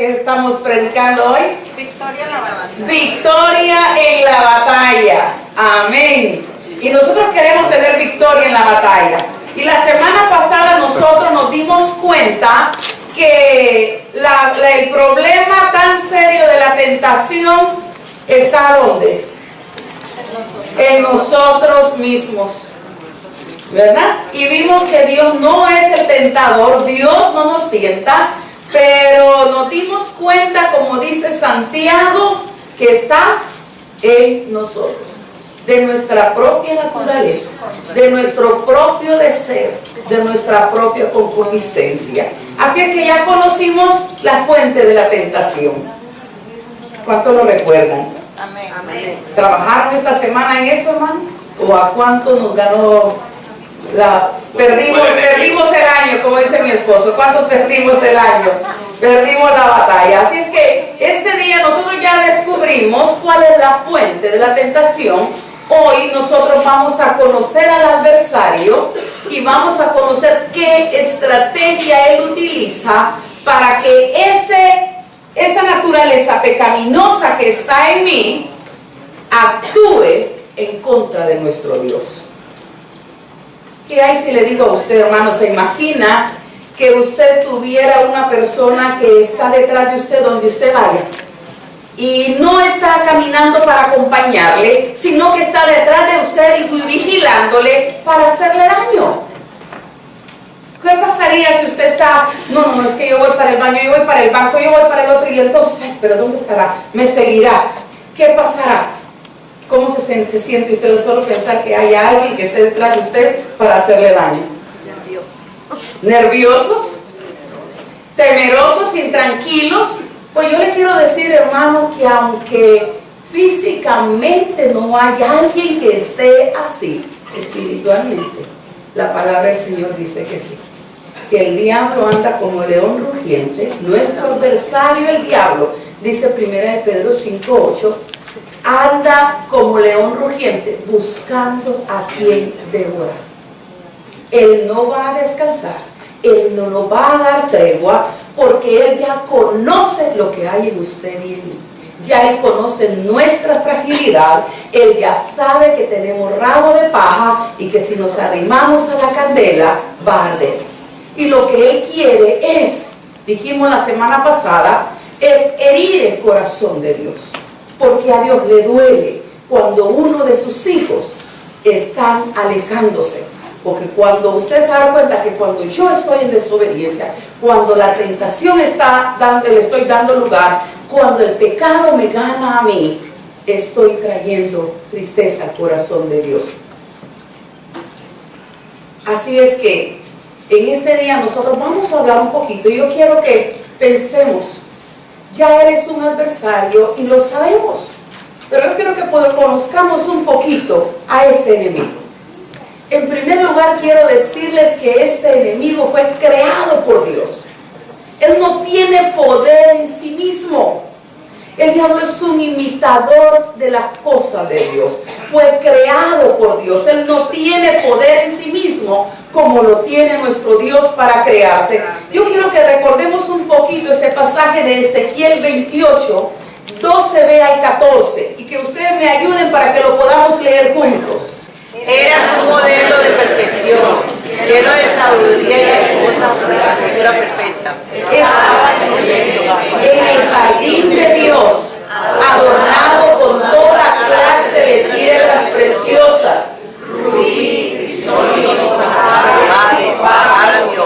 ¿Qué estamos predicando hoy? Victoria en la batalla. Victoria en la batalla. Amén. Y nosotros queremos tener victoria en la batalla. Y la semana pasada nosotros nos dimos cuenta que el problema tan serio de la tentación está ¿dónde? En nosotros mismos, ¿verdad? Y vimos que Dios no es el tentador, Dios no nos tienta, pero nos dimos cuenta, como dice Santiago, que está en nosotros, de nuestra propia naturaleza, de nuestro propio deseo, de nuestra propia concupiscencia. Así es que ya conocimos la fuente de la tentación. ¿Cuánto lo recuerdan? Amén. Amén. ¿Trabajaron esta semana en eso, hermano? ¿O a cuánto nos ganó perdimos el año, como dice mi esposo? ¿Cuántos perdimos el año? Perdimos la batalla. Así es que este día nosotros ya descubrimos cuál es la fuente de la tentación. Hoy nosotros vamos a conocer al adversario y vamos a conocer qué estrategia él utiliza para que esa naturaleza pecaminosa que está en mí actúe en contra de nuestro Dios. ¿Qué hay si le digo a usted, hermano? ¿Se imagina que usted tuviera una persona que está detrás de usted donde usted vaya? Y no está caminando para acompañarle, sino que está detrás de usted y vigilándole para hacerle daño. ¿Qué pasaría si usted está, no, es que yo voy para el baño, yo voy para el banco, yo voy para el otro, y entonces, pero ¿dónde estará? ¿Me seguirá? ¿Qué pasará? ¿Cómo se siente usted solo pensar que hay alguien que esté detrás de usted para hacerle daño? ¿Nerviosos? ¿Temerosos? ¿Intranquilos? Pues yo le quiero decir, hermano, que aunque físicamente no hay alguien que esté así, espiritualmente, la palabra del Señor dice que sí. Que el diablo anda como león rugiente, nuestro adversario el diablo, dice 1 de Pedro 5:8, anda como león rugiente buscando a quien devorar. Él no va a descansar, él no nos va a dar tregua, porque él ya conoce lo que hay en usted y en mí. Ya él conoce nuestra fragilidad, él ya sabe que tenemos rabo de paja y que si nos arrimamos a la candela va a arder. Y lo que él quiere es, dijimos la semana pasada, es herir el corazón de Dios. Porque a Dios le duele cuando uno de sus hijos están alejándose. Porque cuando usted se da cuenta que cuando yo estoy en desobediencia, cuando la tentación le estoy dando lugar, cuando el pecado me gana a mí, estoy trayendo tristeza al corazón de Dios. Así es que en este día nosotros vamos a hablar un poquito. Yo quiero que pensemos, ya Él es un adversario y lo sabemos, pero yo quiero que conozcamos un poquito a este enemigo. En primer lugar, quiero decirles que este enemigo fue creado por Dios. Él no tiene poder en sí mismo. El diablo es un imitador de las cosas de Dios. Fue creado por Dios. Él no tiene poder en sí mismo como lo tiene nuestro Dios para crearse. Yo quiero que recordemos un poquito este pasaje de Ezequiel 28, 12b al 14, y que ustedes me ayuden para que lo podamos leer juntos. Era un modelo de perfección, lleno de sabiduría y hermosa figura perfecta. Estaba en el jardín de Dios, adornado con toda clase de piedras preciosas, rubí, crisólito,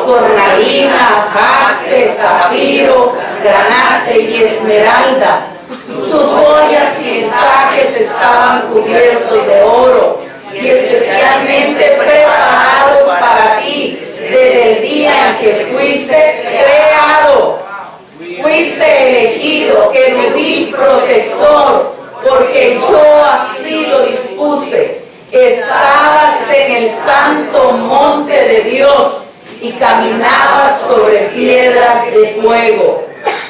cornalina, jaspe, zafiro, granate y esmeralda. Sus joyas y encajes estaban cubiertos de oro y especialmente preparados para ti desde el día en que fuiste creado. Fuiste elegido, querubín protector, porque yo así lo dispuse. Estabas en el santo monte de Dios y caminabas sobre piedras de fuego.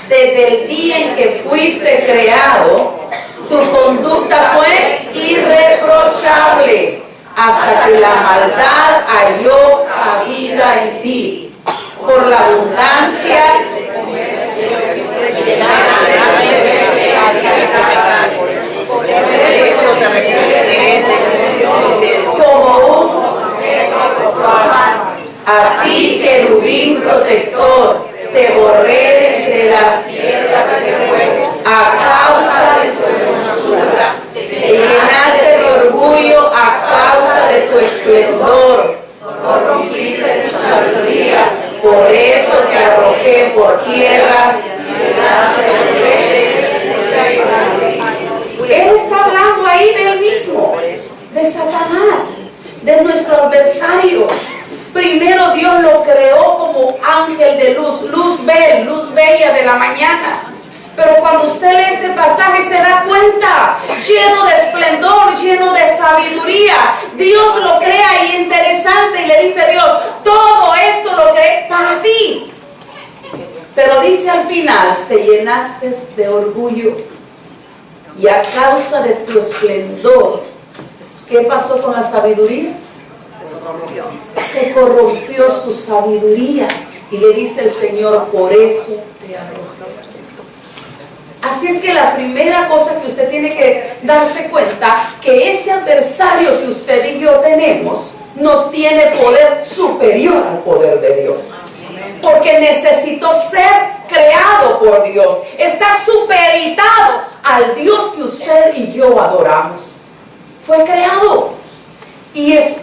Desde el día en que fuiste creado, tu conducta fue irreprochable, hasta que la maldad halló cabida en ti. Por la abundancia Como a ti, querubín protector, te borré entre las piedras de fuego, a causa de tu hermosura. Te llenaste de orgullo a causa de tu esplendor. Corrompiste tu sabiduría, por eso te arrojé por tierra. Él está hablando ahí de él mismo, de Satanás, de nuestro adversario. Primero Dios lo creó como ángel de luz, luz bella de la mañana. Pero cuando usted lee este pasaje se da cuenta, lleno de esplendor, lleno de sabiduría. Dios lo crea y interesante y le dice Dios, todo esto lo creé para ti. Pero dice al final, te llenaste de orgullo y a causa de tu esplendor, ¿qué pasó con la sabiduría? Se corrompió su sabiduría y le dice el Señor, por eso te arrojé. Así es que la primera cosa que usted tiene que darse cuenta, que este adversario que usted y yo tenemos, no tiene poder superior al poder de Dios. Porque necesitó ser creado por Dios. Está supeditado al Dios que usted y yo adoramos. Fue creado. Y es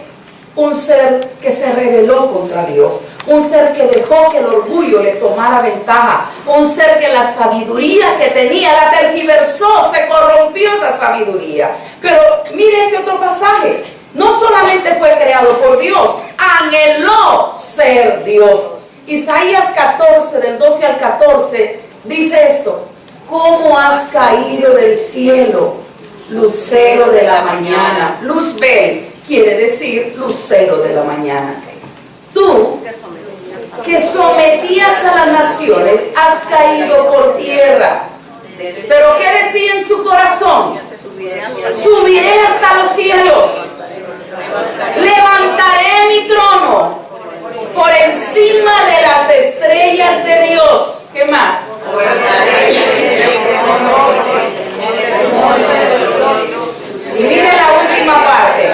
un ser que se rebeló contra Dios. Un ser que dejó que el orgullo le tomara ventaja. Un ser que la sabiduría que tenía la tergiversó, se corrompió esa sabiduría. Pero mire este otro pasaje. No solamente fue creado por Dios, anheló ser Dios. Isaías 14, del 12 al 14, dice esto: ¿cómo has caído del cielo, lucero de la mañana? Luzbel quiere decir lucero de la mañana. Tú, que sometías a las naciones, has caído por tierra. Pero ¿qué decía en su corazón? Subiré hasta los cielos, levantaré mi trono por encima de las estrellas de Dios. ¿Qué más? Y mire la última parte.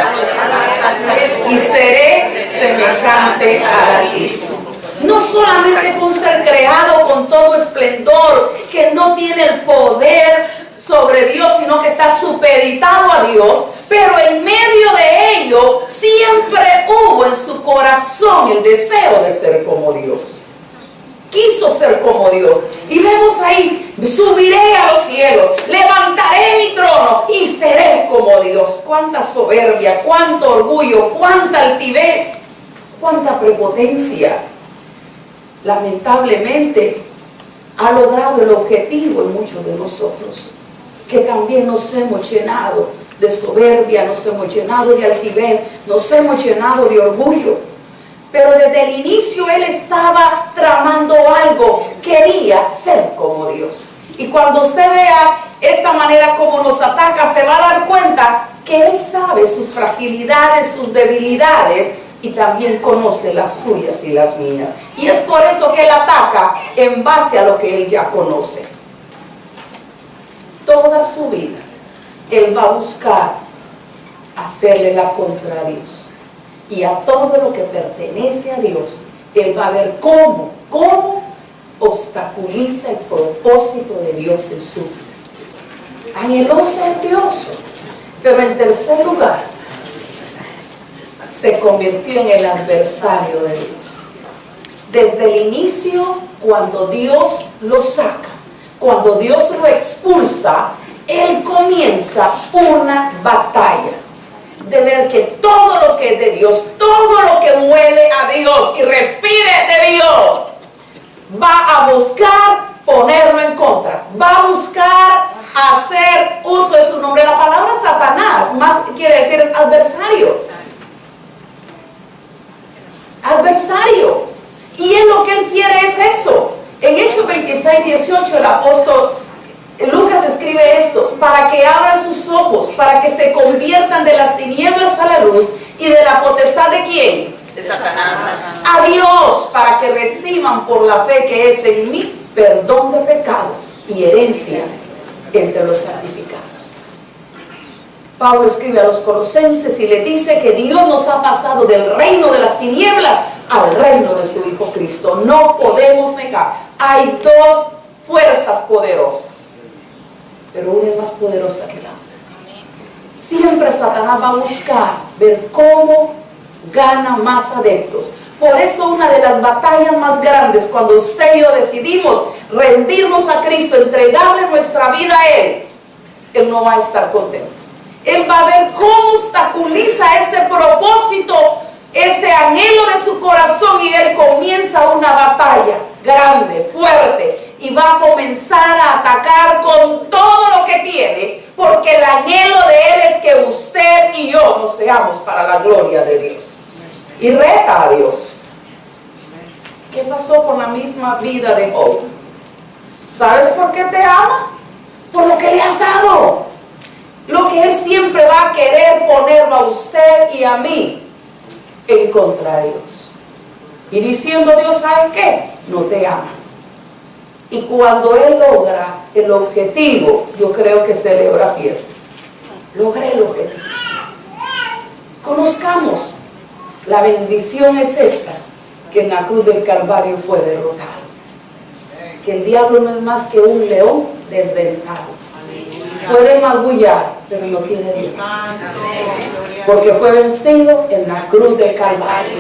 Y seré semejante al Altísimo. No solamente fue un ser creado con todo esplendor, que no tiene el poder sobre Dios, sino que está supeditado a Dios, pero en medio de ello siempre hubo en su corazón el deseo de ser como Dios. Quiso ser como Dios. Y vemos ahí, subiré a los cielos, levantaré mi trono y seré como Dios. Cuánta soberbia, cuánto orgullo, cuánta altivez, cuánta prepotencia. Lamentablemente ha logrado el objetivo en muchos de nosotros, que también nos hemos llenado de soberbia, nos hemos llenado de altivez, nos hemos llenado de orgullo. Pero desde el inicio él estaba tramando algo, quería ser como Dios. Y cuando usted vea esta manera como nos ataca, se va a dar cuenta que él sabe sus fragilidades, sus debilidades, y también conoce las suyas y las mías. Y es por eso que él ataca en base a lo que él ya conoce. Toda su vida él va a buscar hacerle la contra a Dios. Y a todo lo que pertenece a Dios, él va a ver cómo obstaculiza el propósito de Dios en su vida. Anheló ser Dios. Pero en tercer lugar, se convirtió en el adversario de Dios. Desde el inicio, cuando Dios lo saca, cuando Dios lo expulsa, él comienza una batalla de ver que todo lo que es de Dios, todo lo que huele a Dios y respire de Dios, va a buscar ponerlo en contra, va a buscar hacer uso de su nombre. La palabra Satanás más quiere decir adversario. Adversario. Y él lo que él quiere es eso. En Hechos 26, 18 el apóstol Lucas escribe esto: para que abran sus ojos, para que se conviertan de las tinieblas a la luz y de la potestad de ¿quién? De Satanás. A Dios, para que reciban por la fe que es en mí perdón de pecados y herencia entre los santificados. Pablo escribe a los colosenses y le dice que Dios nos ha pasado del reino de las tinieblas al reino de su Hijo Cristo. No podemos negar. Hay dos fuerzas poderosas, pero una es más poderosa que la otra. Siempre Satanás va a buscar ver cómo gana más adeptos. Por eso una de las batallas más grandes, cuando usted y yo decidimos rendirnos a Cristo, entregarle nuestra vida a Él no va a estar contento. Él va a ver cómo obstaculiza ese propósito, ese anhelo de su corazón, y Él comienza una batalla grande, fuerte, y va a comenzar a atacar con todo lo que tiene, porque el anhelo de Él es que usted y yo no seamos para la gloria de Dios. Y reta a Dios. ¿Qué pasó con la misma vida de Job? ¿Sabes por qué te ama? Por lo que le has dado. Lo que Él siempre va a querer ponerlo a usted y a mí en contra de Dios. Y diciendo Dios, ¿sabe qué? No te ama. Y cuando Él logra el objetivo, yo creo que celebra fiesta. Logré el objetivo. Conozcamos. La bendición es esta, que en la cruz del Calvario fue derrotado. Que el diablo no es más que un león desdentado. Puede magullar, pero no tiene dientes. Porque fue vencido en la cruz del Calvario.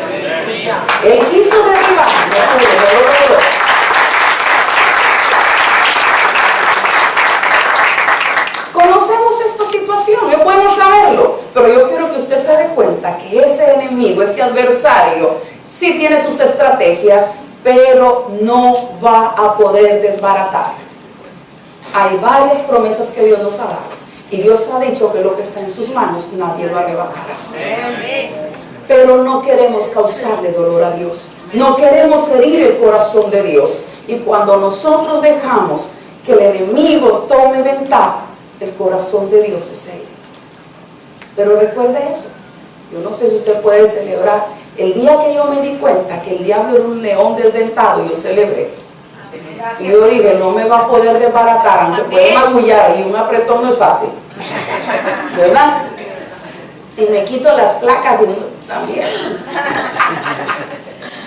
Él quiso derribar, no pudo. Conocemos esta situación, es bueno saberlo, pero yo quiero que usted se dé cuenta que ese enemigo, ese adversario, sí tiene sus estrategias, pero no va a poder desbaratar. Hay varias promesas que Dios nos ha dado, y Dios ha dicho que lo que está en sus manos nadie lo arrebatará. Pero no queremos causarle dolor a Dios, no queremos herir el corazón de Dios, y cuando nosotros dejamos que el enemigo tome ventaja, el corazón de Dios es herido. Pero recuerde eso. Yo no sé si usted puede celebrar. El día que yo me di cuenta que el diablo era un león desdentado, yo celebré. Y yo dije, no me va a poder desbaratar, aunque puede magullar, y un apretón no es fácil, ¿verdad? Si me quito las placas, también.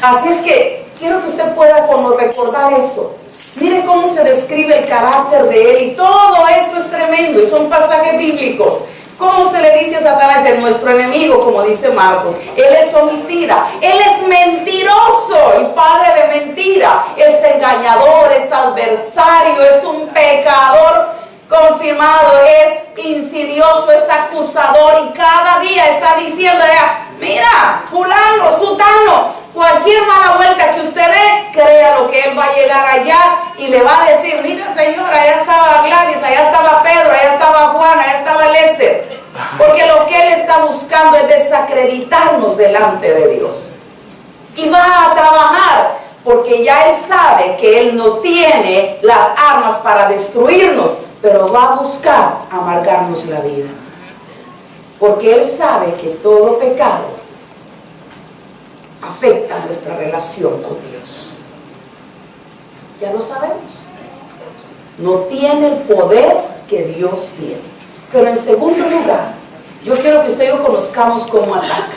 Así es que quiero que usted pueda como recordar eso. Mire cómo se describe el carácter de Él, y todo esto es tremendo, y son pasajes bíblicos. ¿Cómo se le dice a Satanás? Es nuestro enemigo, como dice Marcos. Él es homicida, Él es mentiroso y padre de mentira. Es engañador, es adversario, es un pecador confirmado, es insidioso, es acusador, y cada día está diciendo, mira, fulano, sutano, cualquier mala vuelta que usted dé, crea lo que él va a llegar allá y le va a decir, mira señora, allá estaba Gladys, allá estaba Pedro, allá estaba Juan, allá estaba Lester. Porque lo que él está buscando es desacreditarnos delante de Dios. Y va a trabajar, porque ya él sabe que él no tiene las armas para destruirnos, pero va a buscar amargarnos la vida. Porque él sabe que todo pecado afecta nuestra relación con Dios. Ya lo sabemos. No tiene el poder que Dios tiene. Pero en segundo lugar, yo quiero que usted y yo conozcamos cómo ataca.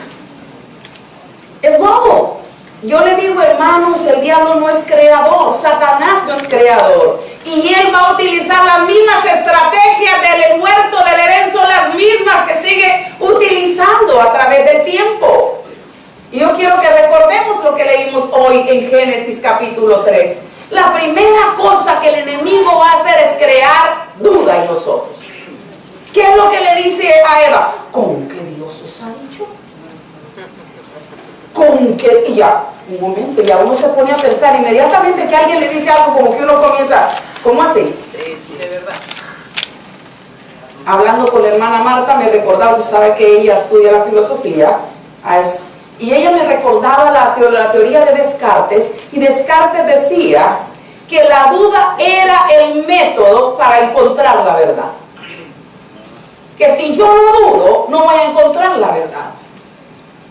Es bobo. Yo le digo, hermanos, el diablo no es creador, Satanás no es creador. Y él va a utilizar las mismas estrategias del huerto del Edén, son las mismas que sigue utilizando a través del tiempo. Y yo quiero que recordemos lo que leímos hoy en Génesis capítulo 3. La primera cosa que el enemigo va a hacer es crear duda en nosotros. ¿Qué es lo que le dice a Eva? ¿Con qué Dios os ha dicho? ¿Con qué? Y ya, un momento, ya uno se pone a pensar inmediatamente que alguien le dice algo, como que uno comienza, ¿cómo así? Sí, de verdad. Hablando con la hermana Marta, me recordaba, usted sabe que ella estudia la filosofía, y ella me recordaba la teoría de Descartes, y Descartes decía que la duda era el método para encontrar la verdad. Que si yo no dudo, no voy a encontrar la verdad.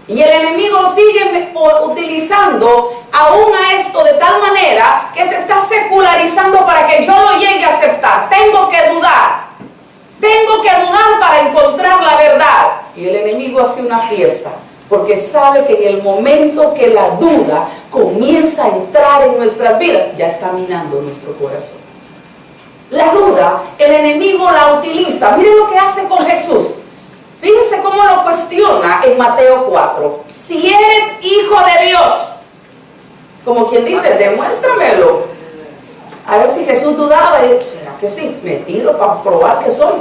Y el enemigo sigue utilizando aún a esto de tal manera que se está secularizando para que yo lo llegue a aceptar. Tengo que dudar para encontrar la verdad. Y el enemigo hace una fiesta, porque sabe que en el momento que la duda comienza a entrar en nuestras vidas, ya está minando nuestro corazón. La duda, el enemigo la utiliza. Miren lo que hace con Jesús. Fíjense cómo lo cuestiona en Mateo 4. Si eres hijo de Dios, como quien dice, demuéstramelo. A ver si Jesús dudaba y dijo, ¿será que sí? Me tiro para probar que soy.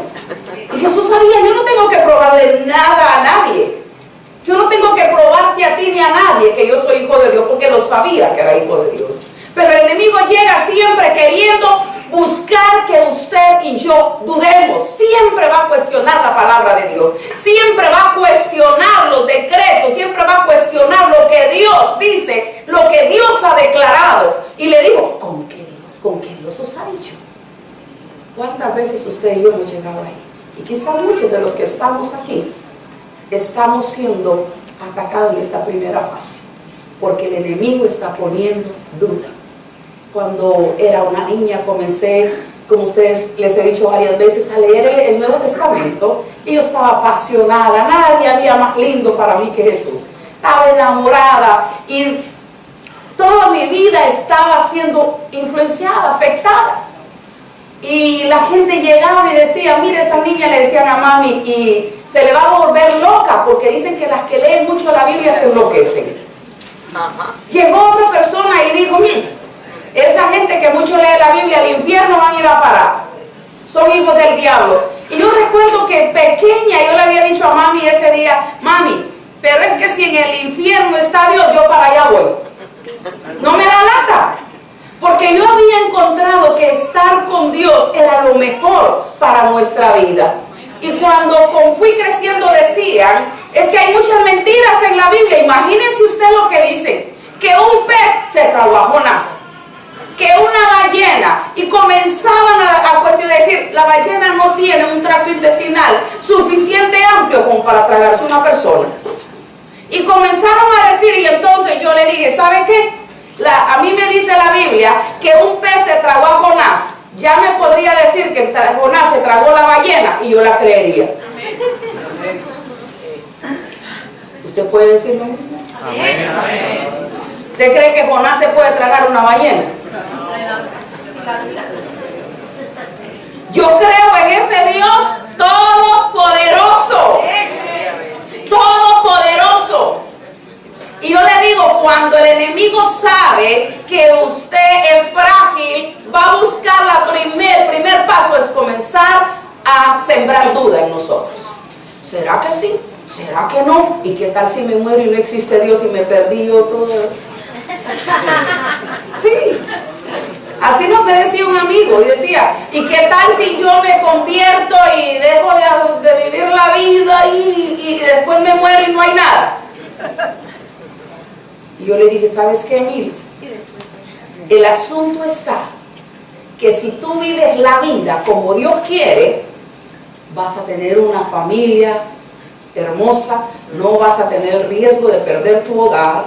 Y Jesús sabía, yo no tengo que probarle nada a nadie. Yo no tengo que probarte a ti ni a nadie que yo soy hijo de Dios, porque lo sabía que era hijo de Dios. Pero el enemigo llega siempre queriendo buscar que usted y yo dudemos. Siempre va a cuestionar la palabra de Dios. Siempre va a cuestionar los decretos. Siempre va a cuestionar lo que Dios dice, lo que Dios ha declarado. Y le digo, ¿con qué Dios os ha dicho? ¿Cuántas veces usted y yo hemos llegado ahí? Y quizá muchos de los que estamos aquí estamos siendo atacados en esta primera fase, porque el enemigo está poniendo duda. Cuando era una niña comencé, como ustedes les he dicho varias veces, a leer el Nuevo Testamento, y yo estaba apasionada. Nadie había más lindo para mí que Jesús. Estaba enamorada y toda mi vida estaba siendo influenciada, afectada. Y la gente llegaba y decía, mire, esa niña, le decían a mami, y se le va a volver loca, porque dicen que las que leen mucho la Biblia se enloquecen. Llegó otra persona y dijo, esa gente que mucho lee la Biblia al infierno van a ir a parar, son hijos del diablo. Y yo recuerdo que pequeña yo le había dicho a mami ese día, mami, pero es que si en el infierno está Dios, yo para allá voy. No me da lata, porque yo había encontrado que estar con Dios era lo mejor para nuestra vida. Y cuando fui creciendo decían, es que hay muchas mentiras en la Biblia. Imagínese usted lo que dicen, que un pez se tragó a Jonás, que una ballena, y comenzaban a cuestionar, decir, la ballena no tiene un tracto intestinal suficiente amplio como para tragarse una persona. Y comenzaron a decir, y entonces yo le dije, ¿sabe qué? A mí me dice la Biblia que un pez se tragó a Jonás. Ya me podría decir que Jonás se tragó la ballena y yo la creería. ¿Usted puede decir lo mismo? ¿Usted cree que Jonás se puede tragar una ballena? Yo creo en ese Dios todopoderoso. Todopoderoso. Y yo le digo, cuando el enemigo sabe que usted es frágil, va a buscar el primer paso es comenzar a sembrar duda en nosotros. ¿Será que sí? ¿Será que no? ¿Y qué tal si me muero y no existe Dios y me perdí yo todo eso? Sí. Así nos decía un amigo y decía, ¿y qué tal si yo me convierto y dejo de vivir la vida y después me muero y no hay nada? Y yo le dije, ¿sabes qué, Emilio? El asunto está que si tú vives la vida como Dios quiere, vas a tener una familia hermosa, no vas a tener el riesgo de perder tu hogar,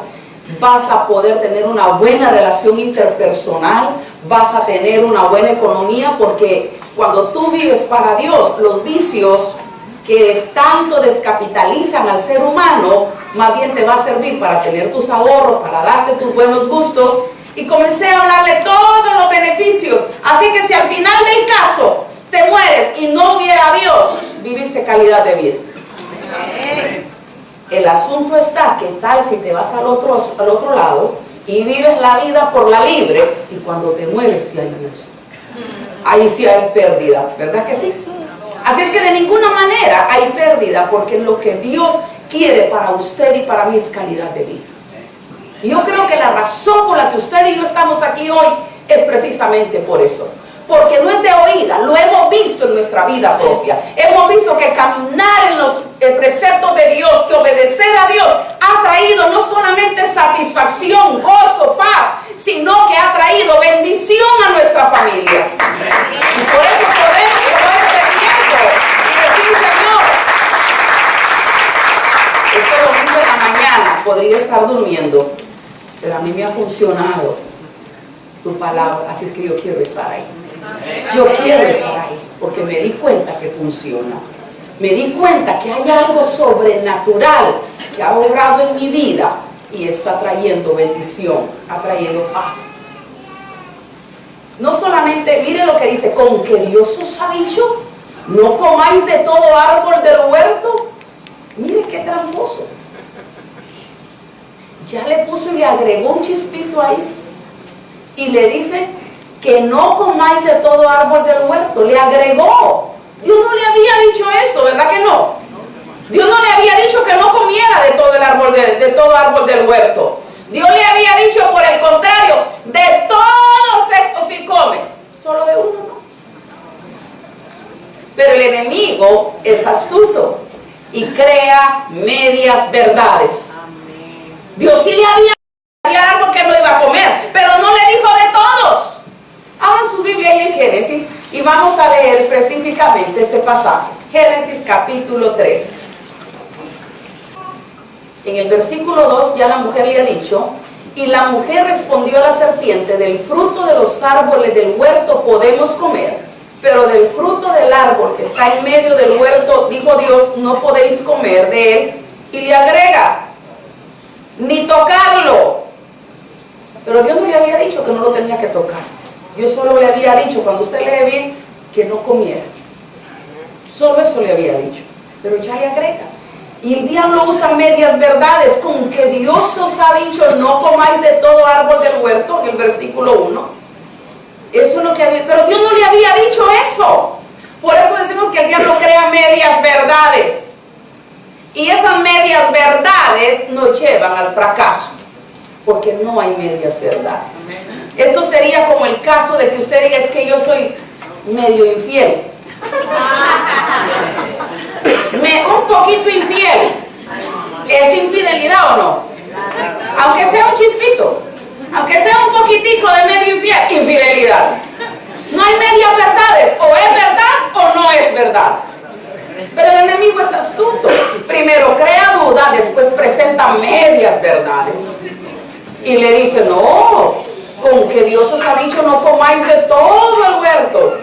vas a poder tener una buena relación interpersonal, vas a tener una buena economía, porque cuando tú vives para Dios, los vicios que tanto descapitalizan al ser humano, más bien te va a servir para tener tus ahorros, para darte tus buenos gustos. Y comencé a hablarle todos los beneficios. Así que si al final del caso te mueres y no hubiera Dios, viviste calidad de vida. El asunto está, ¿qué tal si te vas al otro lado y vives la vida por la libre, y cuando te mueres sí hay Dios? Ahí sí hay pérdida, ¿verdad que sí? Así es que de ninguna manera hay pérdida, porque lo que Dios quiere para usted y para mí es calidad de vida. Y yo creo que la razón por la que usted y yo estamos aquí hoy es precisamente por eso. Porque no es de oída, lo hemos visto en nuestra vida propia. Hemos visto que caminar en los preceptos de Dios, que obedecer a Dios, ha traído no solamente satisfacción, gozo, paz, sino que ha traído bendición a nuestra familia. Y por eso podemos llevar este tiempo y decir, Señor, este domingo en la mañana podría estar durmiendo, pero a mí me ha funcionado tu palabra, así es que yo quiero estar ahí. Yo quiero estar ahí, porque me di cuenta que funciona. Me di cuenta que hay algo sobrenatural que ha obrado en mi vida y está trayendo bendición, ha traído paz. No solamente, mire lo que dice, con que Dios os ha dicho, no comáis de todo árbol del huerto. Mire qué tramposo. Ya le puso y le agregó un chispito ahí. Y le dice que no comáis de todo árbol del huerto. Le agregó. Dios no le había dicho eso, ¿verdad que no? Dios no le había dicho que no comiera de todo el árbol de todo árbol del huerto. Dios le había dicho, por el contrario, de todos estos sí come, solo de uno no. Pero el enemigo es astuto y crea medias verdades. Dios sí le había algo que no iba a comer, pero no le dijo de todos. Abran su Biblia ahí en Génesis y vamos a leer específicamente este pasaje. Génesis capítulo 3. En el versículo 2 ya la mujer le ha dicho, y la mujer respondió a la serpiente, del fruto de los árboles del huerto podemos comer, pero del fruto del árbol que está en medio del huerto, dijo Dios, no podéis comer de él. Y le agrega, ni tocarlo. Pero Dios no le había dicho que no lo tenía que tocar. Dios solo le había dicho, cuando usted lee bien, que no comiera. Solo eso le había dicho. Pero ya le agrega. Y el diablo usa medias verdades, con que Dios os ha dicho, no comáis de todo árbol del huerto, en el versículo 1. Eso es lo que había, pero Dios no le había dicho eso. Por eso decimos que el diablo crea medias verdades. Y esas medias verdades nos llevan al fracaso, porque no hay medias verdades. Esto sería como el caso de que usted diga, es que yo soy medio infiel. Un poquito infiel. ¿Es infidelidad o no? Aunque sea un chispito, aunque sea un poquitico de medio infiel, infidelidad. No hay medias verdades, o es verdad o no es verdad. Pero el enemigo es astuto. Primero crea duda, después presenta medias verdades. Y le dice, no, con que Dios os ha dicho no comáis de todo el huerto.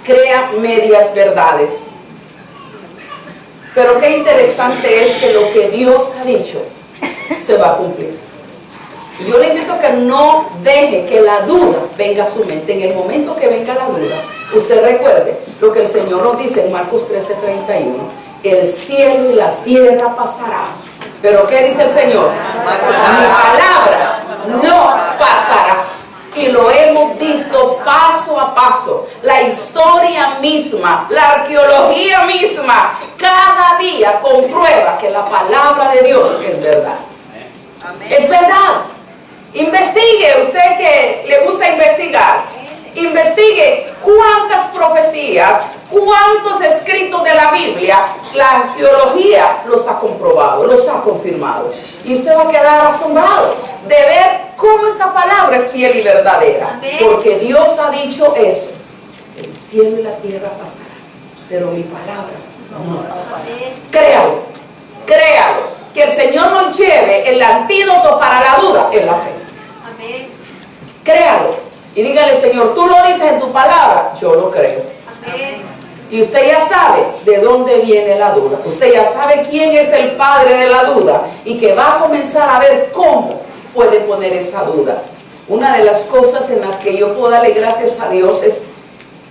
Crea medias verdades. Pero qué interesante es que lo que Dios ha dicho se va a cumplir. Y yo le invito a que no deje que la duda venga a su mente. En el momento que venga la duda, usted recuerde lo que el Señor nos dice en Marcos 13:31. El cielo y la tierra pasarán. Pero ¿qué dice el Señor? Mi palabra no pasará. Y lo hemos visto paso a paso. La historia misma, la arqueología misma, cada día comprueba que la palabra de Dios es verdad. Es verdad. Investigue, usted que le gusta investigar, investigue cuántas profecías, cuántos escritos de la Biblia, la arqueología los ha comprobado, los ha confirmado. Y usted va a quedar asombrado de ver cómo esta palabra es fiel y verdadera. Porque Dios ha dicho eso. El cielo y la tierra pasarán, pero mi palabra no pasará. Créalo, créalo. Que el Señor nos lleve el antídoto para la duda en la fe. Créalo. Y dígale, Señor, tú lo dices en tu palabra, yo lo creo. Y usted ya sabe de dónde viene la duda. Usted ya sabe quién es el padre de la duda y que va a comenzar a ver cómo puede poner esa duda. Una de las cosas en las que yo puedo darle gracias a Dios es,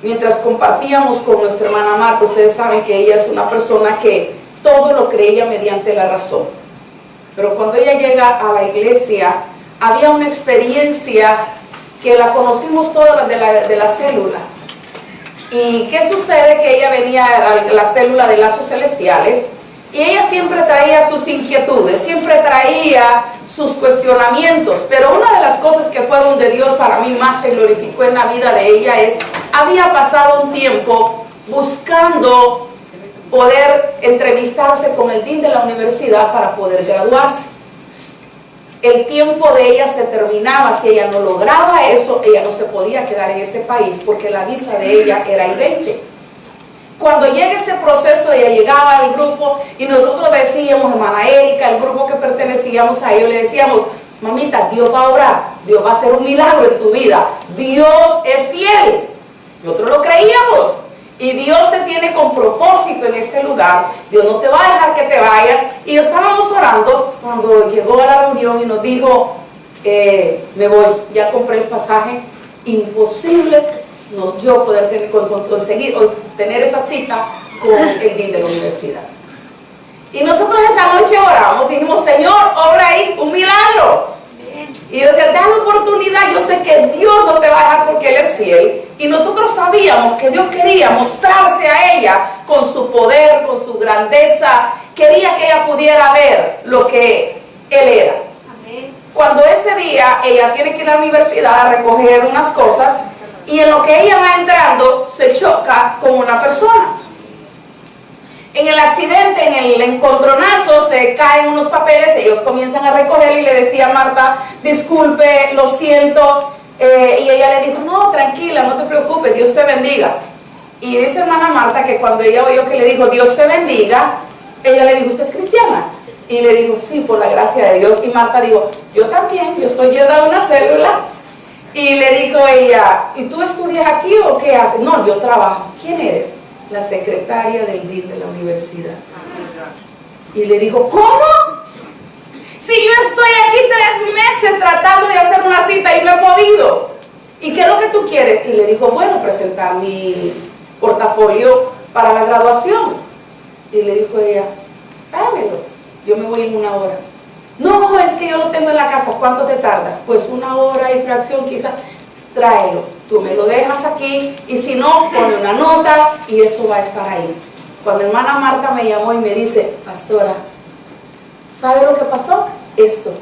mientras compartíamos con nuestra hermana Marta, ustedes saben que ella es una persona que todo lo creía mediante la razón. Pero cuando ella llega a la iglesia, había una experiencia que la conocimos todas de la célula. ¿Y qué sucede? Que ella venía a la célula de Lazos Celestiales y ella siempre traía sus inquietudes, siempre traía sus cuestionamientos. Pero una de las cosas que fue donde Dios para mí más se glorificó en la vida de ella es, había pasado un tiempo buscando poder entrevistarse con el dean de la universidad para poder graduarse. El tiempo de ella se terminaba. Si ella no lograba eso, ella no se podía quedar en este país porque la visa de ella era I-20. Cuando llega ese proceso, ella llegaba al grupo y nosotros decíamos, hermana Erika, el grupo que pertenecíamos a ellos, le decíamos, mamita, Dios va a obrar, Dios va a hacer un milagro en tu vida, Dios es fiel. Nosotros lo creíamos y Dios te tiene con propósito en este lugar, Dios no te va a dejar que te vayas. Y estábamos orando cuando llegó a la reunión y nos dijo, me voy, ya compré el pasaje, imposible yo poder conseguir o tener esa cita con el DIN de la universidad. Y nosotros esa noche oramos y dijimos, Señor, obra ahí un milagro. Y yo decía, da la oportunidad, yo sé que Dios no te va a dejar porque Él es fiel. Y nosotros sabíamos que Dios quería mostrarse a ella con su poder, con su grandeza. Quería que ella pudiera ver lo que Él era. Cuando ese día ella tiene que ir a la universidad a recoger unas cosas, y en lo que ella va entrando se choca con una persona. En el accidente, en el encontronazo, se caen unos papeles, ellos comienzan a recoger y le decía a Marta, disculpe, lo siento, y ella le dijo, no, tranquila, no te preocupes, Dios te bendiga. Y dice hermana Marta que cuando ella oyó que le dijo, Dios te bendiga, ella le dijo, ¿usted es cristiana? Y le dijo, sí, por la gracia de Dios. Y Marta dijo, yo también, yo estoy yendo a una célula. Y le dijo ella, ¿y tú estudias aquí o qué haces? No, yo trabajo. ¿Quién eres? La secretaria del DIN de la universidad. Y le dijo, ¿cómo? Si yo estoy aquí 3 meses tratando de hacer una cita y no he podido. ¿Y qué es lo que tú quieres? Y le dijo, bueno, presentar mi portafolio para la graduación. Y le dijo ella, dámelo, yo me voy en 1 hora. No, es que yo lo tengo en la casa, ¿cuánto te tardas? Pues 1 hora y fracción quizás. Tráelo, tú me lo dejas aquí y si no, pone una nota y eso va a estar ahí. Cuando hermana Marta me llamó y me dice, pastora, ¿sabe lo que pasó? Esto.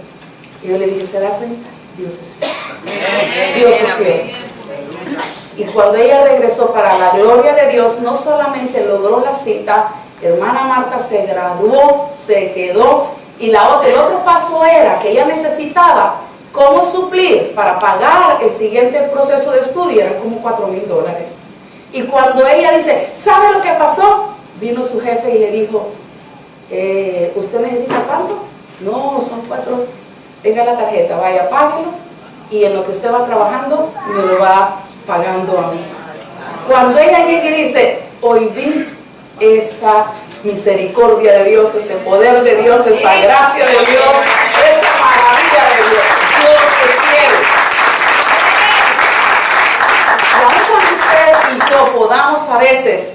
Y yo le dije, ¿se da cuenta? Dios es fiel. Dios es fiel. Y cuando ella regresó, para la gloria de Dios, no solamente logró la cita, hermana Marta se graduó, se quedó. Y el otro paso era que ella necesitaba cómo suplir para pagar el siguiente proceso de estudio, eran como $4,000. Y cuando ella dice, ¿sabe lo que pasó? Vino su jefe y le dijo, ¿usted necesita cuánto? No, son 4, tenga la tarjeta, vaya, páguelo, y en lo que usted va trabajando, me lo va pagando a mí. Cuando ella llega y dice, hoy vi esa misericordia de Dios, ese poder de Dios, esa gracia de Dios, esa maravilla de Dios. Dios es fiel. Y aún cuando usted y yo podamos a veces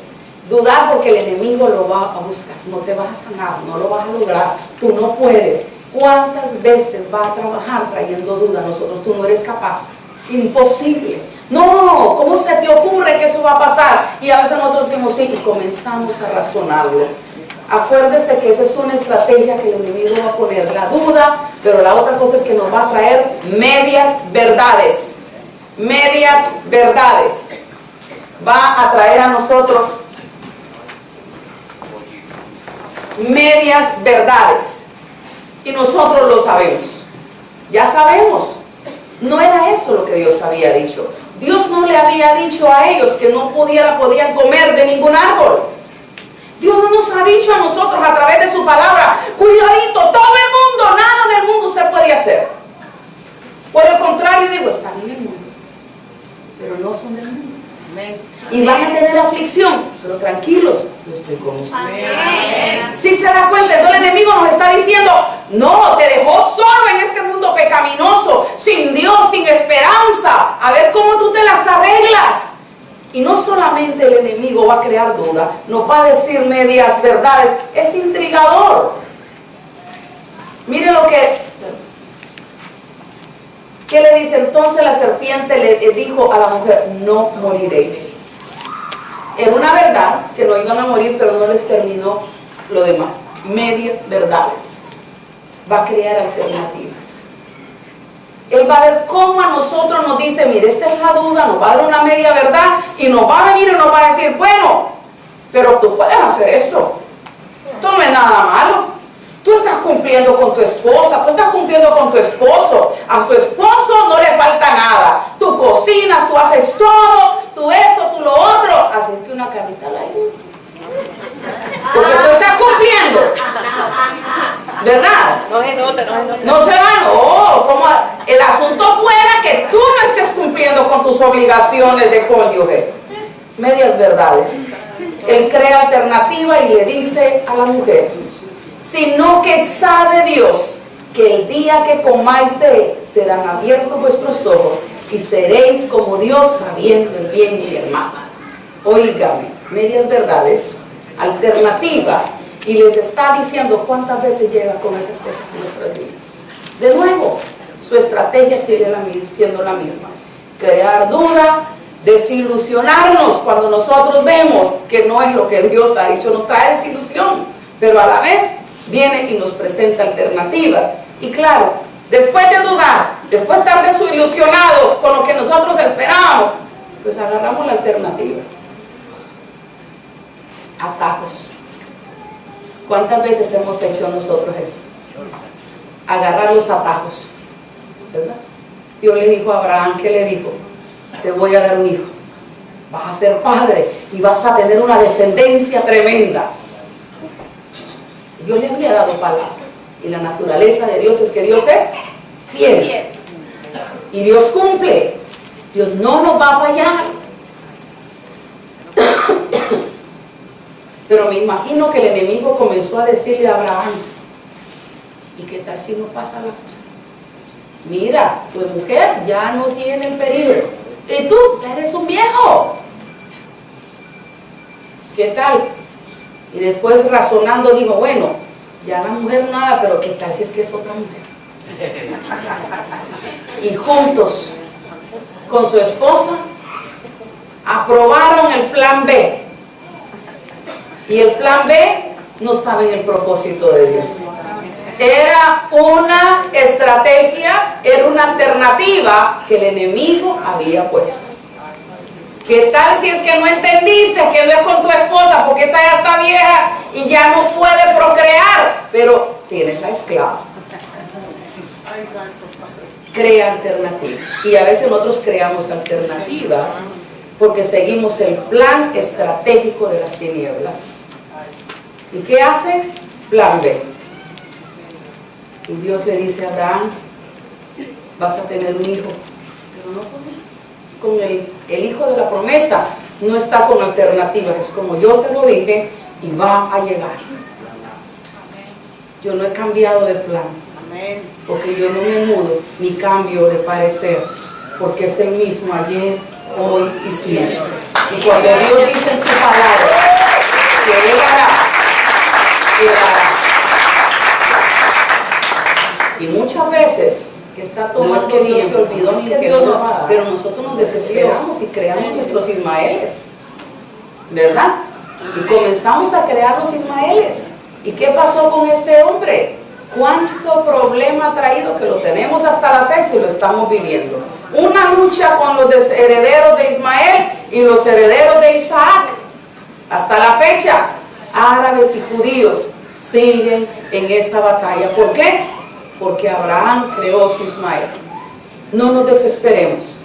dudar porque el enemigo lo va a buscar, no te vas a sanar, no lo vas a lograr, tú no puedes. ¿Cuántas veces va a trabajar trayendo duda a nosotros? Tú no eres capaz. Imposible. No, ¿cómo se te ocurre que eso va a pasar? Y a veces nosotros decimos sí y comenzamos a razonarlo. Acuérdese que esa es una estrategia que el enemigo va a poner, la duda, pero la otra cosa es que nos va a traer medias verdades. Medias verdades. Va a traer a nosotros medias verdades. Y nosotros lo sabemos. Ya sabemos. No era eso lo que Dios había dicho. Dios no le había dicho a ellos que no podían comer de ningún árbol. Dios no nos ha dicho a nosotros a través de su palabra, cuidadito, todo el mundo, nada del mundo usted puede hacer. Por el contrario, digo, están en el mundo, pero no son del mundo. Y van a tener aflicción, pero tranquilos, yo estoy con ustedes. Si se da cuenta, entonces el enemigo nos está diciendo, no, te dejó solo en este mundo pecaminoso, sin Dios, sin esperanza, a ver cómo tú te las arreglas. Y no solamente el enemigo va a crear duda, nos va a decir medias verdades, es intrigador. Mire lo que le dice. Entonces la serpiente le dijo a la mujer, no moriréis. Era una verdad que no iban a morir, pero no les terminó lo demás. Medias verdades. Va a crear alternativas. Él va a ver cómo a nosotros nos dice, mire, esta es la duda, nos va a dar una media verdad y nos va a venir y nos va a decir, bueno, pero tú puedes hacer esto. Esto no es nada malo. Tú estás cumpliendo con tu esposa, tú estás cumpliendo con tu esposo. A tu esposo no le falta nada. Tú cocinas, tú haces todo, tú eso, tú lo otro. Así que una carnita al aire. No se va, no. Como el asunto fuera que tú no estés cumpliendo con tus obligaciones de cónyuge. Medias verdades. Él crea alternativa y le dice a la mujer, sino que sabe Dios que el día que comáis de él serán abiertos vuestros ojos y seréis como Dios sabiendo el bien y el mal. Óigame, medias verdades, alternativas, y les está diciendo cuántas veces llega con esas cosas en nuestras vidas. De nuevo, su estrategia sigue siendo la misma: crear duda, desilusionarnos cuando nosotros vemos que no es lo que Dios ha dicho, nos trae desilusión, pero a la vez viene y nos presenta alternativas. Y claro, después de dudar, después de estar desilusionados con lo que nosotros esperábamos, pues agarramos la alternativa. Atajos. ¿Cuántas veces hemos hecho nosotros eso? Agarrar los atajos, ¿verdad? Dios le dijo a Abraham, ¿qué le dijo? Te voy a dar un hijo, vas a ser padre y vas a tener una descendencia tremenda. Dios le había dado palabra, y la naturaleza de Dios es que Dios es fiel, y Dios cumple. Dios no nos va a fallar. Pero me imagino que el enemigo comenzó a decirle a Abraham, ¿y qué tal si no pasa la cosa? Mira, tu mujer ya no tiene el peligro y tú eres un viejo. ¿Qué tal? Y después razonando digo, bueno, ya la mujer nada, pero ¿qué tal si es que es otra mujer? Y juntos con su esposa aprobaron el plan B. Y el plan B no estaba en el propósito de Dios. Era una estrategia, era una alternativa que el enemigo había puesto. ¿Qué tal si es que no entendiste que no es con tu esposa porque esta ya está vieja y ya no puede procrear, pero tienes la esclava? Crea alternativas. Y a veces nosotros creamos alternativas porque seguimos el plan estratégico de las tinieblas. ¿Y qué hace? Plan B. Y Dios le dice a Abraham, vas a tener un hijo, pero no con el hijo de la promesa, no está con alternativas, es como yo te lo dije y va a llegar. Yo no he cambiado de plan, porque yo no me mudo ni cambio de parecer, porque es el mismo ayer, hoy y siempre. Y cuando Dios dice en su palabra que Él hará, Él hará. Y muchas veces que está todo, no es que Dios se olvidó ni que Dios no va a dar, pero nosotros nos desesperamos y creamos nuestros Ismaeles, ¿verdad? Y comenzamos a crear los Ismaeles. ¿Y qué pasó con este hombre? ¿Cuánto problema ha traído que lo tenemos hasta la fecha y lo estamos viviendo? Una lucha con los herederos de Ismael y los herederos de Isaac. Hasta la fecha, árabes y judíos siguen en esa batalla. ¿Por qué? Porque Abraham creó su Ismael. No nos desesperemos.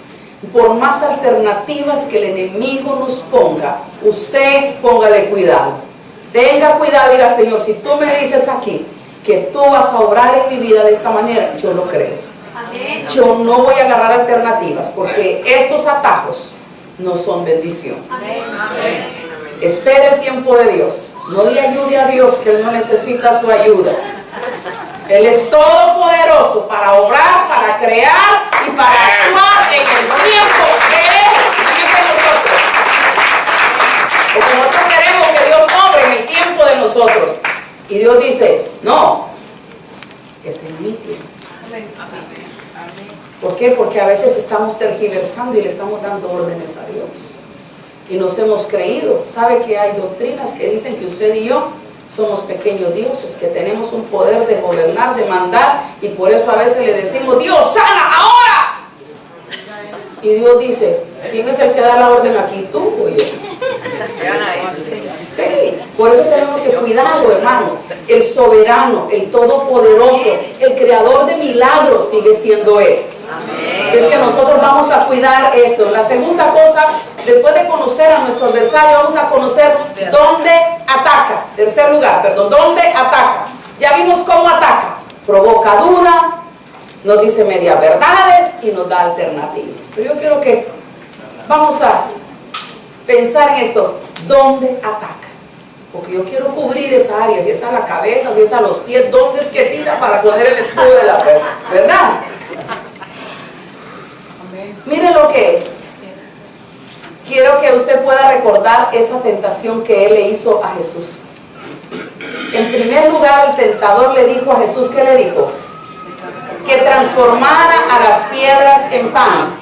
Por más alternativas que el enemigo nos ponga, usted póngale cuidado. Tenga cuidado, diga, Señor, si tú me dices aquí que tú vas a obrar en mi vida de esta manera, yo lo creo. Amén. Yo no voy a agarrar alternativas porque estos atajos no son bendición. Amén. Espere el tiempo de Dios. No le ayude a Dios, que Él no necesita su ayuda. Él es todopoderoso para obrar, para crear y para actuar en el tiempo que Él tiene nosotros. Porque nosotros queremos que Dios obre en el tiempo de nosotros. Y Dios dice, no, es en mi tiempo. ¿Por qué? Porque a veces estamos tergiversando y le estamos dando órdenes a Dios. Y nos hemos creído. ¿Sabe que hay doctrinas que dicen que usted y yo somos pequeños dioses, que tenemos un poder de gobernar, de mandar, y por eso a veces le decimos, Dios, sana ahora? Y Dios dice, ¿quién es el que da la orden aquí? ¿Tú o yo? Sí, por eso tenemos que cuidarlo, hermano. El soberano, el todopoderoso, el creador de milagros sigue siendo Él. Es que nosotros vamos a cuidar esto. La segunda cosa, después de conocer a nuestro adversario, vamos a conocer dónde ataca. Tercer lugar, perdón, dónde ataca. Ya vimos cómo ataca, provoca duda, nos dice medias verdades y nos da alternativas. Pero yo quiero que vamos a pensar en esto. ¿Dónde ataca? Porque yo quiero cubrir esa área, si es a la cabeza, si es a los pies, ¿dónde es que tira para poner el escudo de la fe? ¿Verdad? Mire lo que quiero que usted pueda recordar esa tentación que él le hizo a Jesús. En primer lugar, el tentador le dijo a Jesús, ¿qué le dijo? Que transformara a las piedras en pan.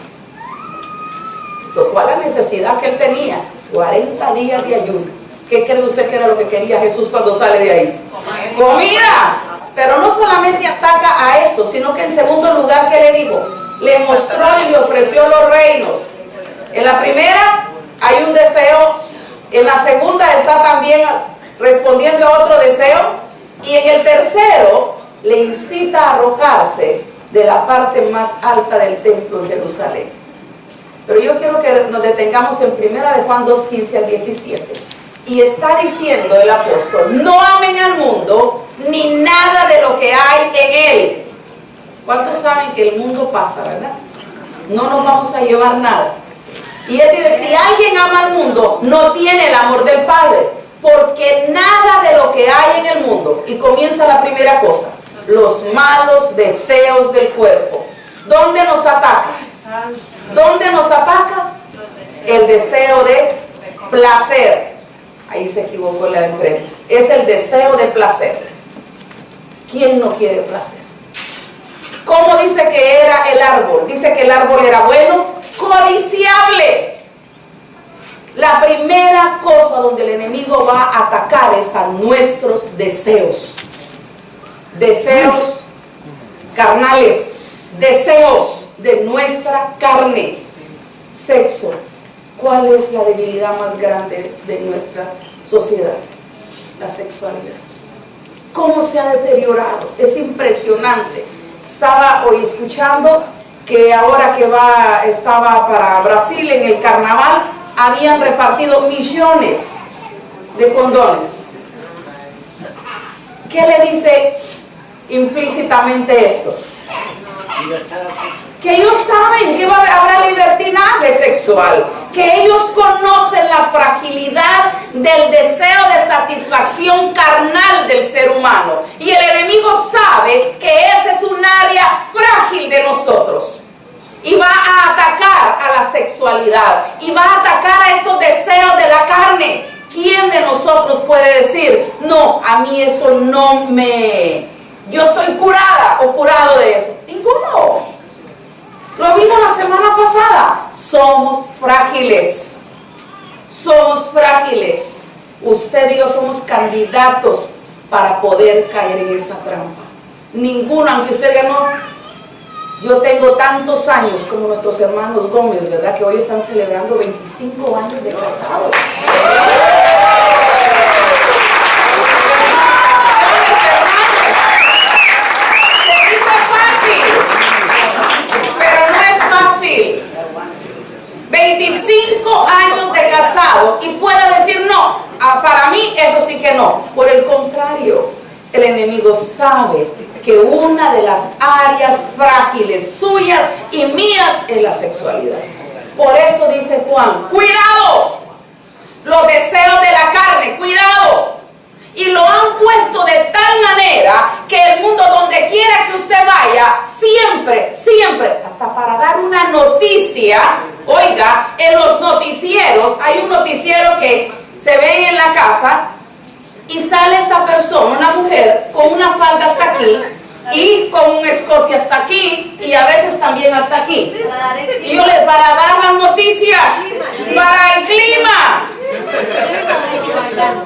Lo cual la necesidad que él tenía, 40 días de ayuno. ¿Qué cree usted que era lo que quería Jesús cuando sale de ahí? ¡Comida! Pero no solamente ataca a eso, sino que en segundo lugar, ¿qué le dijo? Le mostró y le ofreció los reinos. En la primera hay un deseo, en la segunda está también respondiendo a otro deseo, y en el tercero le incita a arrojarse de la parte más alta del templo en Jerusalén. Pero yo quiero que nos detengamos en 1 Juan 2:15 al 17. Y está diciendo el apóstol, no amen al mundo ni nada de lo que hay en él. ¿Cuántos saben que el mundo pasa, verdad? No nos vamos a llevar nada. Y él dice, si alguien ama al mundo, no tiene el amor del Padre, porque nada de lo que hay en el mundo, y comienza la primera cosa, los malos deseos del cuerpo. ¿Dónde nos ataca? ¿Dónde nos ataca? El deseo de placer. Ahí se equivocó la empresa. Es el deseo de placer. ¿Quién no quiere placer? ¿Cómo dice que era el árbol? Dice que el árbol era bueno, codiciable. La primera cosa donde el enemigo va a atacar es a nuestros deseos. Deseos carnales, deseos de nuestra carne. Sexo. ¿Cuál es la debilidad más grande de nuestra sociedad? La sexualidad. ¿Cómo se ha deteriorado? Es impresionante. Estaba hoy escuchando que ahora que estaba para Brasil en el carnaval, habían repartido millones de condones. ¿Qué le dice implícitamente esto? Que ellos saben que habrá libertinaje sexual, que ellos conocen la fragilidad del deseo de satisfacción carnal del ser humano, y el enemigo sabe que ese es un área frágil de nosotros, y va a atacar a la sexualidad, y va a atacar a estos deseos de la carne. ¿Quién de nosotros puede decir, no, a mí eso no yo estoy curada o curado de eso? Ninguno. Lo vimos la semana pasada. Somos frágiles. Somos frágiles. Usted y yo somos candidatos para poder caer en esa trampa. Ninguno, aunque usted diga, no, yo tengo tantos años como nuestros hermanos Gómez, ¿verdad? Que hoy están celebrando 25 años de casados. Pero no es fácil. 25 años de casado y pueda decir no, para mí eso sí que no. Por el contrario, el enemigo sabe que una de las áreas frágiles suyas y mías es la sexualidad. Por eso dice Juan, cuidado, los deseos de la carne, cuidado. Y lo han puesto de tal manera que el mundo, donde quiera que usted vaya, siempre, hasta para dar una noticia, oiga, en los noticieros, hay un noticiero que se ve en la casa y sale esta persona, una mujer, con una falda hasta aquí y con un escote hasta aquí y a veces también hasta aquí. Y yo para dar las noticias, para el clima.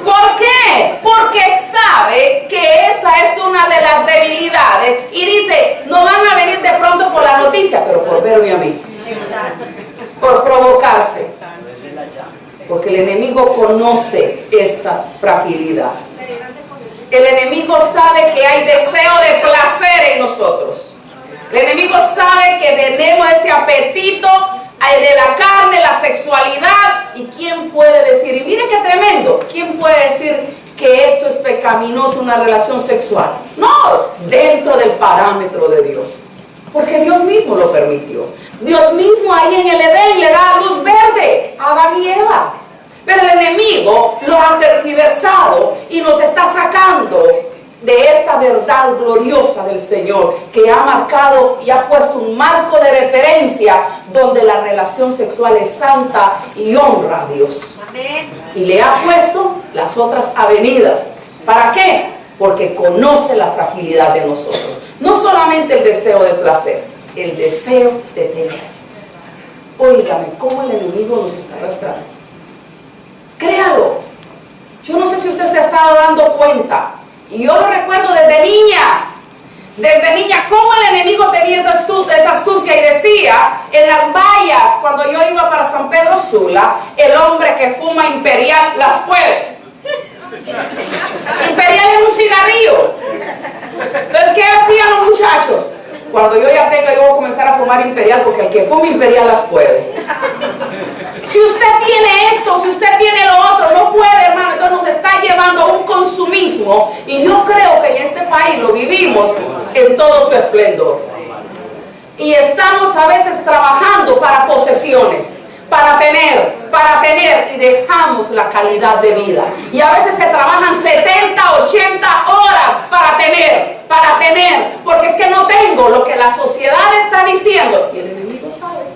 ¿Por qué? Porque sabe que esa es una de las debilidades y dice, no van a venir de pronto por la noticia, pero por verme a mí, por provocarse, porque el enemigo conoce esta fragilidad. El enemigo sabe que hay deseo de placer en nosotros. El enemigo sabe que tenemos ese apetito de la carne, la sexualidad. ¿Y quién puede decir? Y mire qué tremendo. ¿Quién puede decir que esto es pecaminoso, una relación sexual? No, dentro del parámetro de Dios. Porque Dios mismo lo permitió. Dios mismo ahí en el Edén le da luz verde a Adán y Eva. Pero el enemigo lo ha tergiversado y nos está sacando de esta verdad gloriosa del Señor, que ha marcado y ha puesto un marco de referencia donde la relación sexual es santa y honra a Dios. Amén. Y le ha puesto las otras avenidas. ¿Para qué? Porque conoce la fragilidad de nosotros. No solamente el deseo de placer, el deseo de tener. Óigame, cómo el enemigo nos está arrastrando. Créalo. Yo no sé si usted se ha estado dando cuenta. Y yo lo recuerdo desde niña. Desde niña, cómo el enemigo tenía esa astucia y decía, en las vallas, cuando yo iba para San Pedro Sula, el hombre que fuma Imperial las puede. Imperial es un cigarrillo. Entonces, ¿qué hacían los muchachos? Cuando yo ya tenga, yo voy a comenzar a fumar Imperial, porque el que fuma Imperial las puede. Si usted tiene esto, si usted tiene lo otro, no puede, hermano. Entonces nos está llevando a un consumismo. Y yo creo que en este país lo vivimos en todo su esplendor. Y estamos a veces trabajando para posesiones, para tener, y dejamos la calidad de vida. Y a veces se trabajan 70, 80 horas para tener, porque es que no tengo lo que la sociedad está diciendo. Y el enemigo sabe.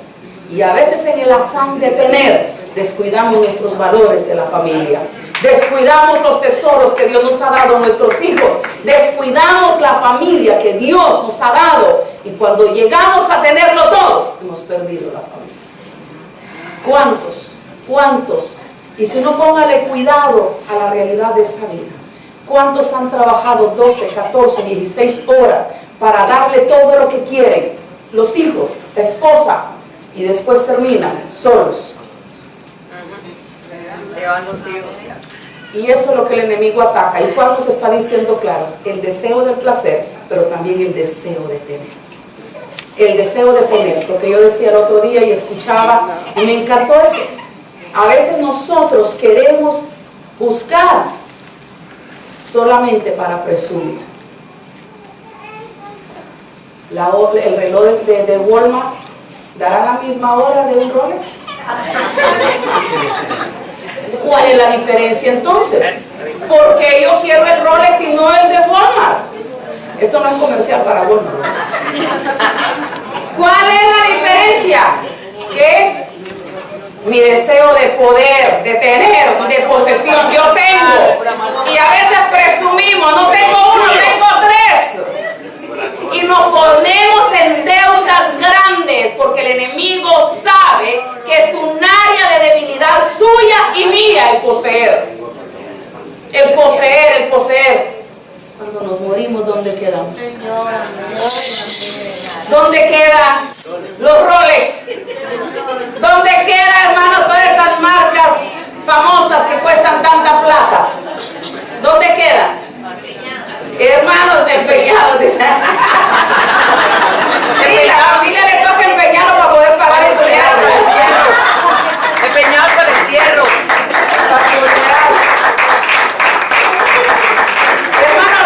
Y a veces en el afán de tener, descuidamos nuestros valores de la familia. Descuidamos los tesoros que Dios nos ha dado a nuestros hijos. Descuidamos la familia que Dios nos ha dado. Y cuando llegamos a tenerlo todo, hemos perdido la familia. ¿Cuántos? Y si no, póngale cuidado a la realidad de esta vida. ¿Cuántos han trabajado 12, 14, 16 horas para darle todo lo que quieren? Los hijos, la esposa, y después terminan solos. Y eso es lo que el enemigo ataca. ¿Y cuál nos está diciendo claro? El deseo del placer, pero también el deseo de tener. El deseo de tener, porque yo decía el otro día y escuchaba y me encantó eso. A veces nosotros queremos buscar solamente para presumir. El reloj de Walmart dará la misma hora de un Rolex. ¿Cuál es la diferencia entonces? Porque yo quiero el Rolex y no el de Walmart. Esto no es comercial para Walmart. ¿Cuál es la diferencia? Que mi deseo de poder, de tener, de posesión, yo tengo. Y a veces presumimos, no tengo uno, tengo tres. Y nos ponemos en deudas grandes porque el enemigo sabe que es un área de debilidad suya y mía el poseer. El poseer. Cuando nos morimos, ¿dónde quedamos? ¿Dónde quedan los Rolex? ¿Dónde quedan, hermano, todas esas marcas famosas que cuestan tanta plata? ¿Dónde quedan? Hermanos empeñados, dice. Sí, la familia le toca empeñarlo para poder pagar el funeral. Empeñado para el entierro. Hermano,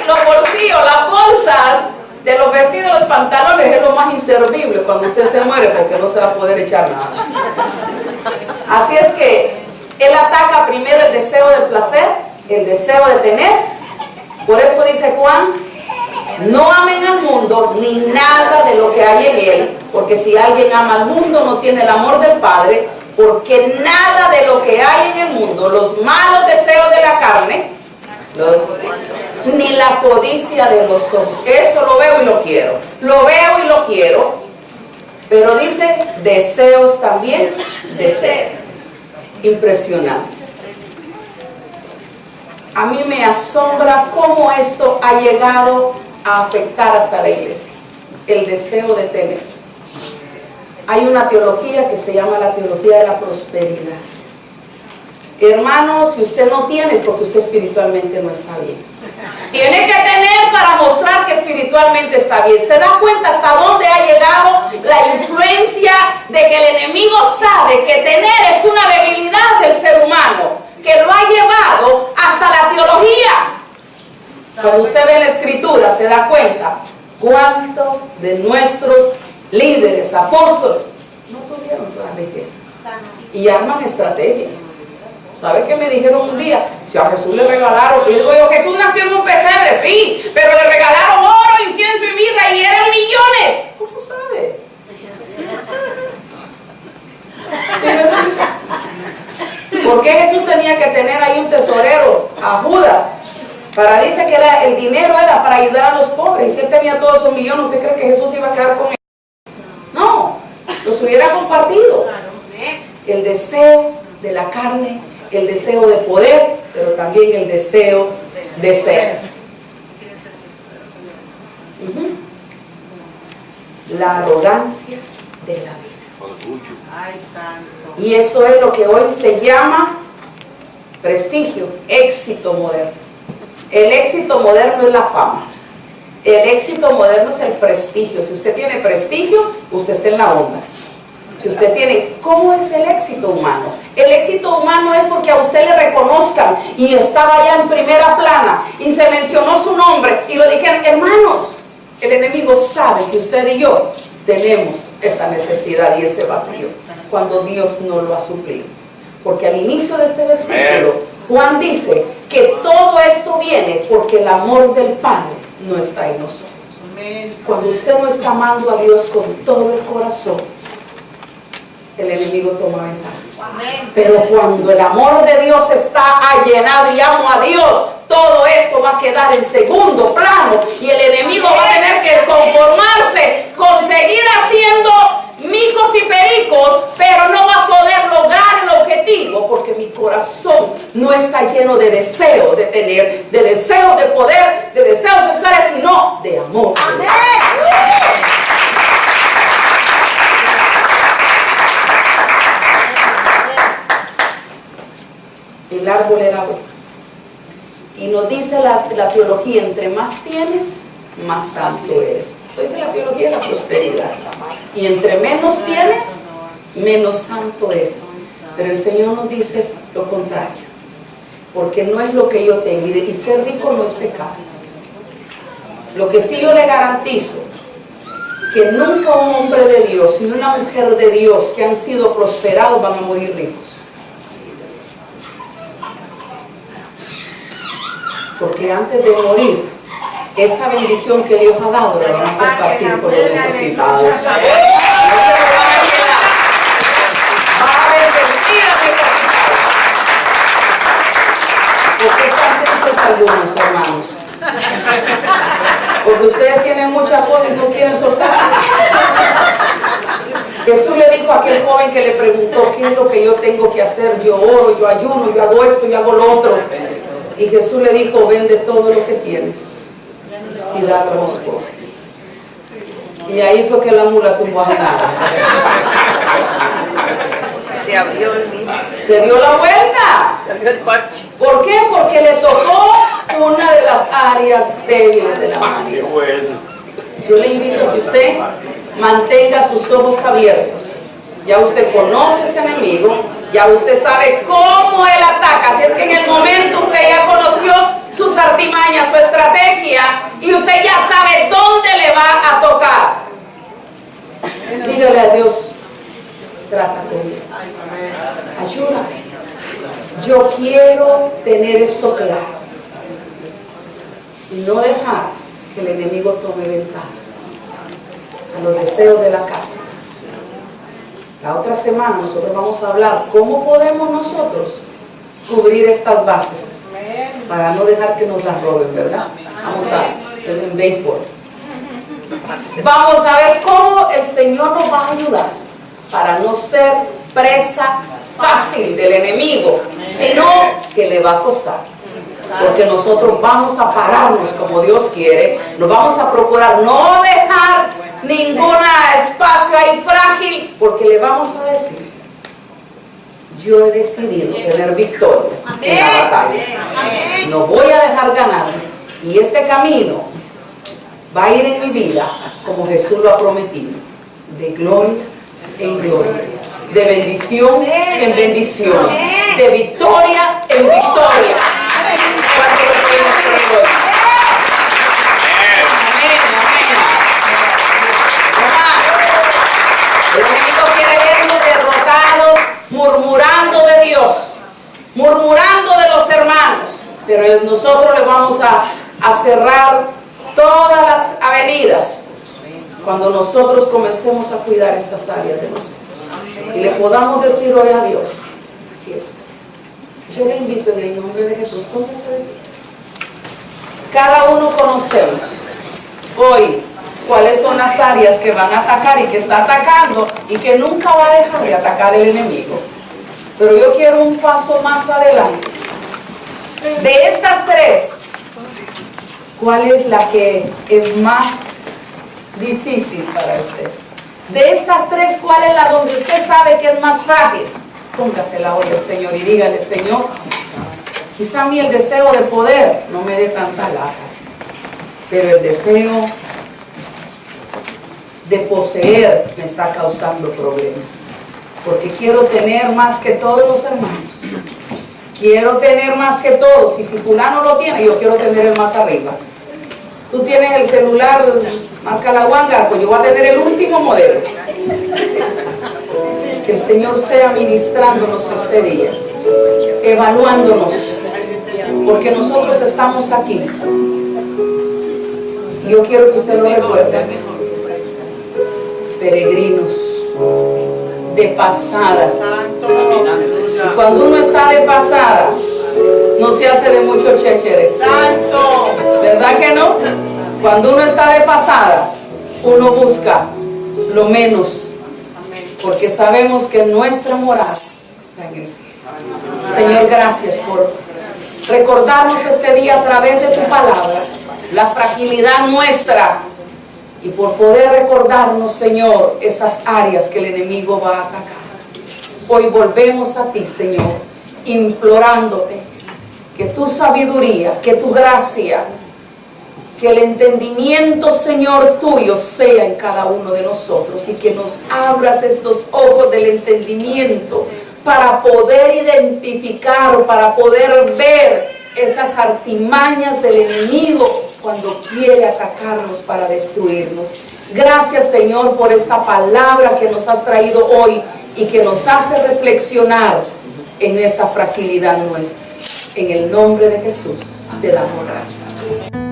los bolsillos, las bolsas de los vestidos, los pantalones es lo más inservible cuando usted se muere, porque no se va a poder echar nada. Así es que él ataca primero el deseo del placer, el deseo de tener. Por eso dice Juan, no amen al mundo ni nada de lo que hay en él, porque si alguien ama al mundo no tiene el amor del Padre, porque nada de lo que hay en el mundo, los malos deseos de la carne, ni la codicia de los ojos, eso lo veo y lo quiero, pero dice deseos también de ser. Impresionante. A mí me asombra cómo esto ha llegado a afectar hasta la iglesia, el deseo de tener. Hay una teología que se llama la teología de la prosperidad. Hermano, si usted no tiene es porque usted espiritualmente no está bien. Tiene que tener para mostrar que espiritualmente está bien. ¿Se da cuenta hasta dónde ha llegado la influencia de que el enemigo sabe que tener es una debilidad del ser humano, que lo ha llevado hasta la teología? Cuando usted ve la escritura se da cuenta cuántos de nuestros líderes, apóstoles, no tuvieron todas las riquezas y arman estrategia. ¿Sabe qué me dijeron un día? Si a Jesús le regalaron, y digo yo, Jesús nació en un pesebre, sí, pero le regalaron oro, incienso y mirra y eran millones. ¿Cómo sabe? ¿Sí me explica? ¿Por qué Jesús tenía que tener ahí un tesorero, a Judas? Para, dice que el dinero era para ayudar a los pobres. Y si él tenía todos esos millones, ¿usted cree que Jesús iba a quedar con él? No, los hubiera compartido. El deseo de la carne, el deseo de poder, pero también el deseo de ser. La arrogancia de la vida. Y eso es lo que hoy se llama prestigio, éxito moderno. El éxito moderno es la fama. El éxito moderno es el prestigio. Si usted tiene prestigio, usted está en la onda. Si usted tiene, ¿cómo es el éxito humano? El éxito humano es porque a usted le reconozcan y estaba allá en primera plana y se mencionó su nombre y lo dijeron, hermanos, el enemigo sabe que usted y yo tenemos esa necesidad y ese vacío cuando Dios no lo ha suplido. Porque al inicio de este versículo, Juan dice que todo esto viene porque el amor del Padre no está en nosotros. Cuando usted no está amando a Dios con todo el corazón, el enemigo toma ventaja. Pero cuando el amor de Dios está allenado y amo a Dios, todo esto va a quedar en segundo plano y el enemigo va a tener que conformarse con seguir haciendo micos y pericos, pero no va a poder lograr el objetivo porque mi corazón no está lleno de deseo de tener, de deseo de poder, de deseos sexuales, sino de amor. ¡Amén! El árbol era bueno. Y nos dice la teología, entre más tienes, más santo eres. Eso dice la teología de la prosperidad. Y entre menos tienes, menos santo eres. Pero el Señor nos dice lo contrario. Porque no es lo que yo tengo. Y ser rico no es pecado. Lo que sí yo le garantizo, que nunca un hombre de Dios y una mujer de Dios que han sido prosperados van a morir ricos. Porque antes de morir, esa bendición que Dios ha dado la van a compartir con los necesitados. Va a bendecir a necesitados. ¿Por qué están tristes algunos, hermanos? Porque ustedes tienen mucha cosa y no quieren soltar. Jesús le dijo a aquel joven que le preguntó, ¿qué es lo que yo tengo que hacer? Yo oro, yo ayuno, yo hago esto, yo hago lo otro. Y Jesús le dijo, vende todo lo que tienes y dalo a los pobres. Y ahí fue que la mula tumbó a Jesús. Se abrió el mismo. Se dio la vuelta. Se abrió el parche. ¿Por qué? Porque le tocó una de las áreas débiles de la humanidad. Yo le invito a que usted mantenga sus ojos abiertos. Ya usted conoce ese enemigo, ya usted sabe cómo él ataca. Así es que en el momento usted ya conoció sus artimañas, su estrategia, y usted ya sabe dónde le va a tocar. Dígale a Dios, trata conmigo, ayúdame. Yo quiero tener esto claro y no dejar que el enemigo tome ventaja a los deseos de la carne. La otra semana nosotros vamos a hablar cómo podemos nosotros cubrir estas bases para no dejar que nos las roben, ¿verdad? Vamos a ver en béisbol. Vamos a ver cómo el Señor nos va a ayudar para no ser presa fácil del enemigo, sino que le va a costar. Porque nosotros vamos a pararnos como Dios quiere, nos vamos a procurar no dejar ningún espacio ahí frágil, porque le vamos a decir, yo he decidido tener victoria en la batalla. No voy a dejar ganarme. Y este camino va a ir en mi vida como Jesús lo ha prometido, de gloria en gloria, de bendición en bendición, de victoria en victoria. ¿Cuánto lo podemos creer hoy? murmurando de los hermanos, pero nosotros le vamos a cerrar todas las avenidas cuando nosotros comencemos a cuidar estas áreas de nosotros y le podamos decir hoy a Dios, aquí está. Yo le invito en el nombre de Jesús, póngase de pie. Cada uno conocemos hoy cuáles son las áreas que van a atacar y que está atacando y que nunca va a dejar de atacar el enemigo. Pero yo quiero un paso más adelante. De estas tres, ¿cuál es la que es más difícil para usted? De estas tres, ¿cuál es la donde usted sabe que es más frágil? Póngasela hoy al Señor y dígale, Señor, quizá a mí el deseo de poder no me dé tanta lata, pero el deseo de poseer me está causando problemas, porque quiero tener más que todos los hermanos, quiero tener más que todos, y si fulano lo tiene, yo quiero tener el más arriba. Tú tienes el celular marca la Wanga, pues yo voy a tener el último modelo. Que el Señor sea ministrándonos este día, evaluándonos, porque nosotros estamos aquí. Y yo quiero que usted lo recuerde, peregrinos, de pasada. Y cuando uno está de pasada, no se hace de mucho chéchere. Santo. ¿Verdad que no? Cuando uno está de pasada, uno busca lo menos, porque sabemos que nuestra morada está en el cielo. Señor, gracias por recordarnos este día a través de tu palabra, la fragilidad nuestra, y por poder recordarnos, Señor, esas áreas que el enemigo va a atacar. Hoy volvemos a ti, Señor, implorándote que tu sabiduría, que tu gracia, que el entendimiento, Señor, tuyo sea en cada uno de nosotros, y que nos abras estos ojos del entendimiento para poder identificar o para poder ver esas artimañas del enemigo cuando quiere atacarnos para destruirnos. Gracias, Señor, por esta palabra que nos has traído hoy y que nos hace reflexionar en esta fragilidad nuestra. En el nombre de Jesús te damos gracias.